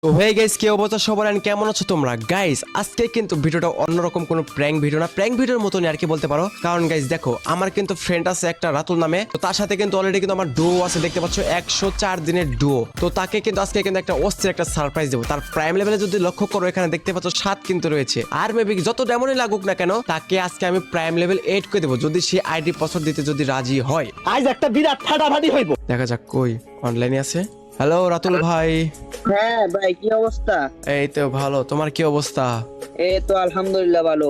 তো হয়ে গাইস কি অবস্থা সবার এন্ড কেমন আছো তোমরা গাইস আজকে কিন্তু ভিডিওটা অন্যরকম কোনো প্র্যাঙ্ক ভিডিও না প্র্যাঙ্ক ভিডিওর মতনই আর কি বলতে পারো কারণ গাইস দেখো আমার কিন্তু ফ্রেন্ড আছে একটা রাতুল নামে তো তার সাথে কিন্তু অলরেডি কিন্তু আমার ডুও আছে দেখতে পাচ্ছ 104 দিনের ডুও তো তাকে কিন্তু আজকে কিন্তু একটা অস্থির একটা সারপ্রাইজ দেবো তার প্রাইম লেভেলে যদি লক্ষ্য করো এখানে দেখতে পাচ্ছ 7 কিন্তু রয়েছে আর মেবি যত ডেমনই লাগুক না কেন তাকে আজকে আমি প্রাইম লেভেল 8 করে দেবো যদি সে আইডি পাসওয়ার্ড দিতে যদি রাজি হয় আজ একটা বিরাট ফাটাফাটি হইব। দেখা যাক কই অনলাইনে আছে হ্যালো রাতুল ভাই হ্যাঁ ভাই, কি অবস্থা? এই তো ভালো তোমার কি অবস্থা এই তো আলহামদুলিল্লাহ ভালো।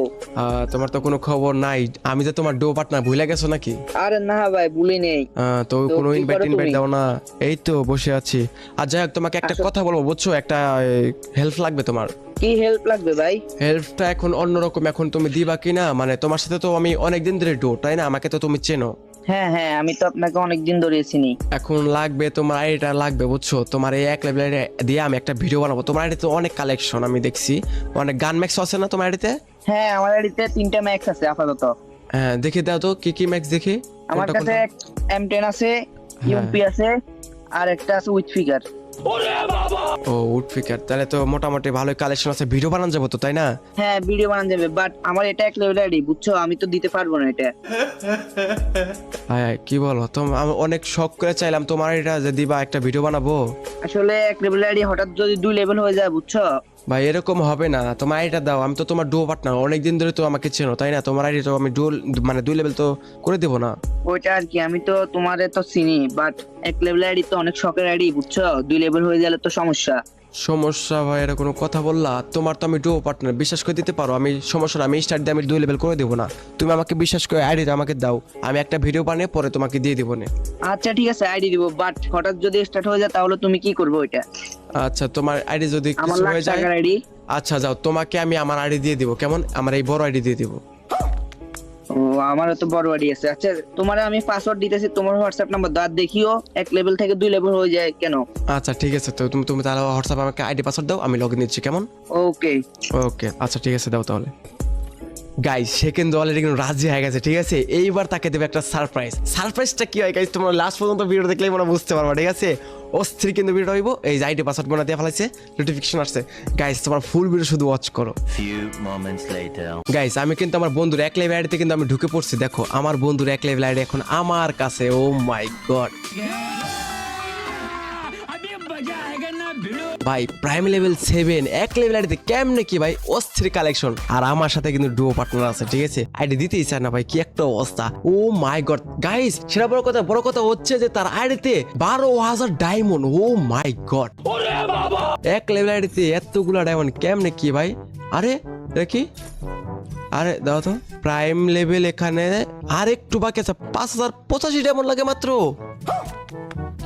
তোমার তো কোনো খবর নাই আমি যে তোমার ডো পার্টনার ভুলে গেছো নাকি আরে না ভাই, ভুলি নেই। তো কোনো কি ইনভাইট করো ইনভাইট তুমি? দাও না এই তো বসে আছি আর যাই হোক তোমাকে একটা আসো। কথা বলবো বুঝছো একটা হেল্প লাগবে তোমার কি হেল্প লাগবে ভাই? হেল্পটা এখন অন্যরকম এখন তুমি দিবা কিনা মানে তোমার সাথে তো আমি অনেকদিন ধরে ডো তাই না আমাকে তো তুমি চেনো হ্যাঁ হ্যাঁ, আমি তো আপনাকে অনেকদিন ধরে চিনি। এখন লাগবে তোমার আইডিটা লাগবে বুঝছো তোমার এই এক লেভেল দিয়ে আমি একটা ভিডিও বানাবো তোমার আইডিতে তো অনেক কালেকশন আমি দেখছি অনেক গান ম্যাক্স আছে না তোমার আইডিতে হ্যাঁ, আমার বাড়িতে 3টা ম্যাক্স আছে আপাতত। হ্যাঁ দেখে দাও তো কি কি ম্যাক্স দেখি আমার কোনটা কাছে কোনটা? M10 আছে, ইউপি আছে, আর একটা আছে উইথ ফিগার। ও উড ফিকার তাহলে তো মোটামুটি ভালোই কালেকশন আছে ভিডিও বানানো যাবো তো তাই না হ্যাঁ, ভিডিও বানানো যাবে, বাট আমার এটা এক লেভেল আইডি, বুঝছো? আমি তো দিতে পারবো না এটা। হ্যাঁ কি বলো আমি অনেক শখ করে চাইলাম তোমার এটা যে দিবা একটা ভিডিও বানাবো আসলে এক লেভেল আইডি হঠাৎ যদি 2 লেভেল হয়ে যায়, বুঝছো? ভাই এরকম হবে না তোমার আইডিটা দাও আমি তো তোমার ডুও পার্টনার অনেকদিন ধরে তো আমাকে চেনো তাই না তোমার আইডি তো আমি ডুল মানে 2 লেভেল তো করে দেবো না ওইটা আর কি, আমি তো তোমারে তো চিনি, বাট এক লেভেল আইডি তো অনেক শখের আইডি, বুঝছো? 2 লেভেল হয়ে গেলে তো সমস্যা। সমস্যা ভাই এর কোনো কথা বললা তোমার তো আমি ডুও পার্টনার বিশ্বাস করে দিতে পারো আমি সমস্যা না আমি স্টার্ট দিয়ে আমি 2 লেভেল করে দেবো না তুমি আমাকে বিশ্বাস করে আইডিটা আমাকে দাও আমি একটা ভিডিও বানিয়ে পরে তোমাকে দিয়ে দেবো না আচ্ছা ঠিক আছে, আইডি দিব, বাট হঠাৎ যদি স্টার্ট হয়ে যায় তাহলে তুমি কি করবে ওইটা? আচ্ছা তোমার আইডি যদি আমার কিছু লাখ হয়ে যায় টাকার আইডি। আচ্ছা যাও তোমাকে আমি আমার আইডি দিয়ে দিব কেমন আমার এই বড় আইডি দিয়ে দিব ও, আমারও তো বড় আইডি আছে। আচ্ছা, তোমারে আমি পাসওয়ার্ড দিতেছি, তোমার হোয়াটসঅ্যাপ নাম্বার দাও, দেখিও এক লেভেল থেকে 2 লেভেল হয়ে যায় কেন। আচ্ছা ঠিক আছে তো তুমি তুমি তাহলে হোয়াটসঅ্যাপ আমাকে আইডি পাসওয়ার্ড দাও আমি লগ ইন দিচ্ছি কেমন ওকে। ওকে আচ্ছা ঠিক আছে দাও তাহলে গাইস সে কিন্তু অলরেডি কিন্তু রাজি হয়ে গেছে ঠিক আছে এইবার তাকে দেবে একটা সারপ্রাইজটা কি হয় গাইস তোমরা লাস্ট পর্যন্ত ভিডিও দেখলেই মনে বুঝতে পারবা ঠিক আছে অস্থির কিন্তু ভিডিও হইব এই যে আইডি পাসওয়ার্ড বানা দিয়ে ফেলাইছে নোটিফিকেশন আসছে গাইস তোমার ফুল ভিডিও শুধু ওয়াচ করো Few moments later. গাইস আমি কিন্তু আমার বন্ধুর এক লেভেল আইডিতে কিন্তু আমি ঢুকে পড়ছি দেখো আমার বন্ধুর এক লেভেল আইডি এখন আমার কাছে ও মাই গড ভাই প্রাইম লেভেল 7 এক লেভেল আইডিতে কেমনে কি ভাই অস্থির কালেকশন আর আমার সাথে কিন্তু ডুও পার্টনার আছে ঠিক আছে আইডি দিতেই চায় না ভাই কি একটা অবস্থা ও মাই গড গাইস সেটা বড় কথা হচ্ছে যে তার আইডিতে 12,000 ডায়মন্ড ও মাই গড এক লেভেল আইডিতে এতগুলা ডায়মন্ড কেমনে কি ভাই আরে দেখি আরে দাও তো প্রাইম লেভেল এখানে আর একটু বাকি আছে 5,085 ডায়মন্ড লাগে মাত্র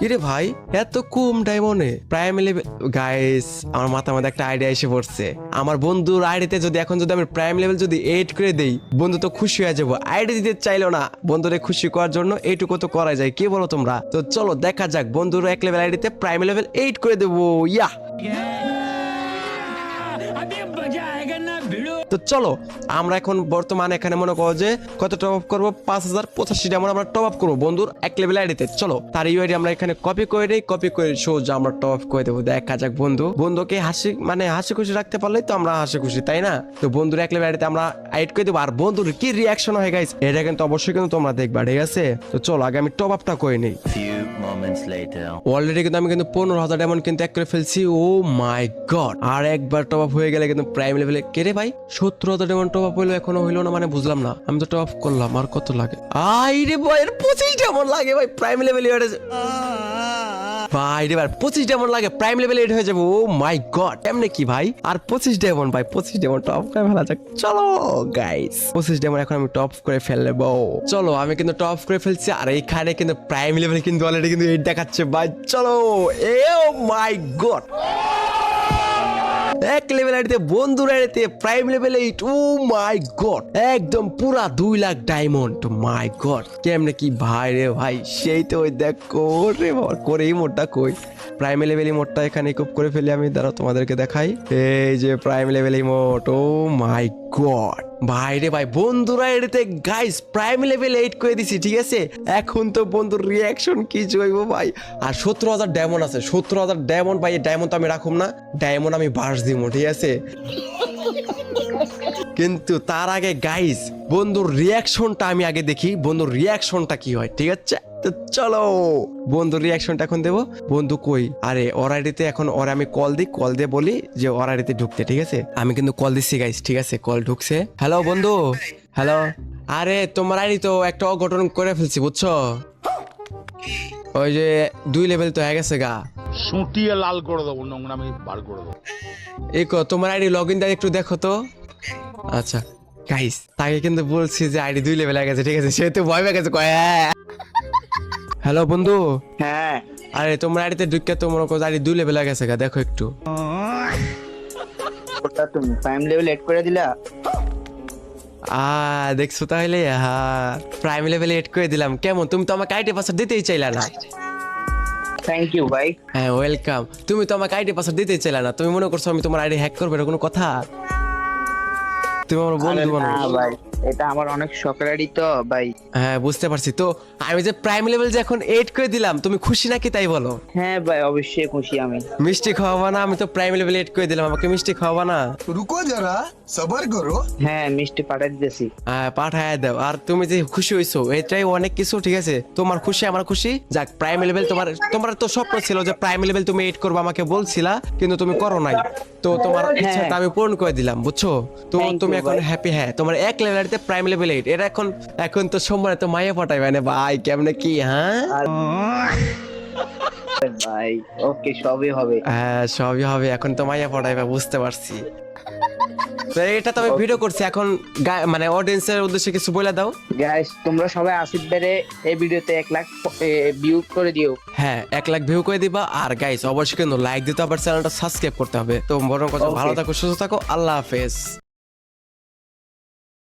কিরে ভাই এত কম ডায়মন্ডে প্রাইম লেভেল গাইস আমার মাথার মধ্যে একটা আইডিয়া এসে পড়ছে আমার বন্ধুর আইডিতে যদি এখন যদি আমি প্রাইম লেভেল যদি 8 করে দেই বন্ধু তো খুশি হয়ে যাবো আইডি দিতে চাইলো না বন্ধুরে খুশি করার জন্য এইটুকু তো করা যায় কি বলো তোমরা তো চলো দেখা যাক বন্ধুর এক লেভেল আইডিতে প্রাইম লেভেল 8 করে দেবো ইয়া তো চলো আমরা এখন বর্তমানে এখানে মনে করো যে কত টপ আপ করবো 5,085 ডায়মন্ড আমরা টপ আপ করবো বন্ধুর এক লেভেল আইডিতে চলো তার ইউআইডি আমরা এখানে কপি করে দেই কপি করে সোজা আমরা টপ আপ করে দেবো দেখা যাক বন্ধুকে হাসি খুশি রাখতে পারলেই তো আমরা হাসি খুশি তাই না তো বন্ধুর এক লেভেল আইডিতে আমরা আইড করে দেবো আর বন্ধুর কি রিয়াকশন হয় গাইস এটা কিন্তু অবশ্যই কিন্তু তোমরা দেখবা ঠিক আছে তো চলো আগে আমি টপ আপটা করে নিই Few moments later. অলরেডি কিন্তু আমি কিন্তু 15,000 ডায়মন্ড কিন্তু এক করে ফেলছি ও মাই গড আর একবার টপ আপ হয়ে গেলে কিন্তু প্রাইম লেভেলে কেরে ভাই 70,000 ডায়মন্ড টপ আপ হইলো এখনো হইলো না মানে বুঝলাম না আমি তো টপ আপ করলাম আর কত লাগে আইরে ভাই এর 25 ডায়মন্ড লাগে ভাই প্রাইম লেভেলে ভাই রে ভাই 25 ডায়মন্ড লাগে প্রাইম লেভেলে এড হয়ে যাবো ও মাই গড এমনি কি ভাই আর 25 ডায়মন্ড ভাই 25 ডায়মন্ড টপ করে ফেলা যাক চলো গাইস 25 ডায়মন্ড এখন আমি টপ করে ফেলবো চলো আমি কিন্তু টপ করে ফেলছি আর এইখানে কিন্তু প্রাইম লেভেল কিন্তু অলরেডি কিন্তু এইট দেখাচ্ছে ভাই চলো এ ও মাই গড এক লেভেল আইডিতে বন্ধুর আইডিতে প্রাইম লেভেল 8 ও মাই গড একদম পুরা 2 লাখ ডায়মন্ড মাই গড কেমনে কি ভাই রে ভাই সেই তো ওই দেখো রে বাবা করে এই মোডটা কই প্রাইম লেভেল মোডটা এখানে খুব করে ফেলি আমি দাঁড়াও তোমাদেরকে দেখাই এই যে প্রাইম লেভেল মোড ও মাই গড ভাই রে ভাই, বন্ধুরা এটাতে গাইস প্রাইম লেভেল 8 করে দিছি, ঠিক আছে। এখন তো বন্ধুর রিয়াকশন কি হইব ভাই। আর 17,000 ডায়মন্ড আছে, 17,000 ডায়মন্ড ভাই। এই ডায়মন্ড তো আমি রাখুম না, ডায়মন্ড আমি বাস দিব, ঠিক আছে। কিন্তু তার আগে গাইস বন্ধুর রিয়াকশনটা আমি আগে দেখি, বন্ধুর রিয়াকশনটা কি হয়, ঠিক আছে। তো চলো বন্ধুর রিয়াকশনটা এখন দেবো। বন্ধু কই? আরে ওর আইডিতে এখন ওর আমি কল দিই, কল দিয়ে বলি যে ওর আইডিতে ঢুকতে, ঠিক আছে। আমি কিন্তু কল দিচ্ছি গাইস, ঠিক আছে। কল ঢুকছে। হ্যালো বন্ধু, হ্যালো। আরে তোমার আইডি তো একটা অঘটন করে ফেলছি, বুঝছো। ওই যে 2 লেভেল তো হয়ে গেছে গা। সুটিয়ে লাল করে দেবো, নোংরামি বার করে দেবো। এই তোমার আইডি লগ ইন একটু দেখো তো। আচ্ছা গাইস, তাকে কিন্তু বলছি যে আইডি 2 লেভেল হয়ে গেছে, ঠিক আছে। সে তো ভয় পেয়ে গেছে, কয় হ্যালো বন্ধু। হ্যাঁ আরে তোমার আইডিতে ঢুকে তো মনে করো আইডি 2 লেভেল হয়ে গেছে গা, দেখো একটু। ওটা তুমি প্রাইম লেভেল এড করে দিলা? দেখছো তাহলে, হ্যাঁ প্রাইম লেভেল 8 করে দিলাম। কেমন, তুমি তো আমাকে আইডি পাসওয়ার্ড দিতেই চাইলা না। থ্যাংক ইউ ভাই। হ্যাঁ ওয়েলকাম। তুমি তো আমাকে আইডি পাসওয়ার্ড দিতেই চাইলা না। তুমি মনে করছো আমি তোমার আইডি হ্যাক করবো, এটা কোনো কথা? তুমি আমার বন্ধু আরে বানো। না ভাই, এটা আমার অনেক শখের আইডি তো ভাই। হ্যাঁ বুঝতে পারছি। তো আমি যে প্রাইম লেভেল যে এখন 8 করে দিলাম, তুমি খুশি নাকি তাই বলো? হ্যাঁ ভাই, অবশ্যই খুশি আমি। মিষ্টি খাওয়াবা না? আমি তো প্রাইম লেভেল 8 করে দিলাম, আমাকে মিষ্টি খাওয়াবা না? रुको जरा सबर करो। হ্যাঁ, মিষ্টি পাঠাই দিতেছি। হ্যাঁ পাঠায় দাও। আর তুমি যে খুশি হইছো এটাই অনেক কিছু, ঠিক আছে। তোমার খুশি আমার খুশি। যাক, প্রাইম লেভেল তোমার তো স্বপ্ন ছিল যে প্রাইম লেভেল তুমি 8 করবে, আমাকে বলছিলা, কিন্তু তুমি করো নাই। তো তোমার ইচ্ছাটা আমি পূরণ করে দিলাম, বুঝছো। তো Thank তুমি you, এখন ভাই। হ্যাপি। হ্যাঁ তোমার 1 লেভেলেতে প্রাইম লেভেল 8, এটা এখন তো সোমবারে তো মাইয়া পাঠাইবে না ভাই, কেমনে কি? হ্যাঁ ভাই ওকে, সবই হবে। হ্যাঁ সবই হবে, এখন তো মাইয়া পড়াইবা, বুঝতে পারছি। তো এটা তো আমি ভিডিও করছি এখন, মানে অডিয়েন্সের উদ্দেশ্যে কিছু বলে দাও। গাইস, তোমরা সবাই আসিফ ভাইরে এই ভিডিওতে 1 লাখ ভিউ করে দিও। হ্যাঁ 1 লাখ ভিউ করে দিবা। আর গাইস অবশ্যই কিন্তু লাইক দিতে হবে, চ্যানেলটা সাবস্ক্রাইব করতে হবে। তো বড় কথা, Okay. ভালো থাকো, সুস্থ থাকো, আল্লাহ হাফেজ।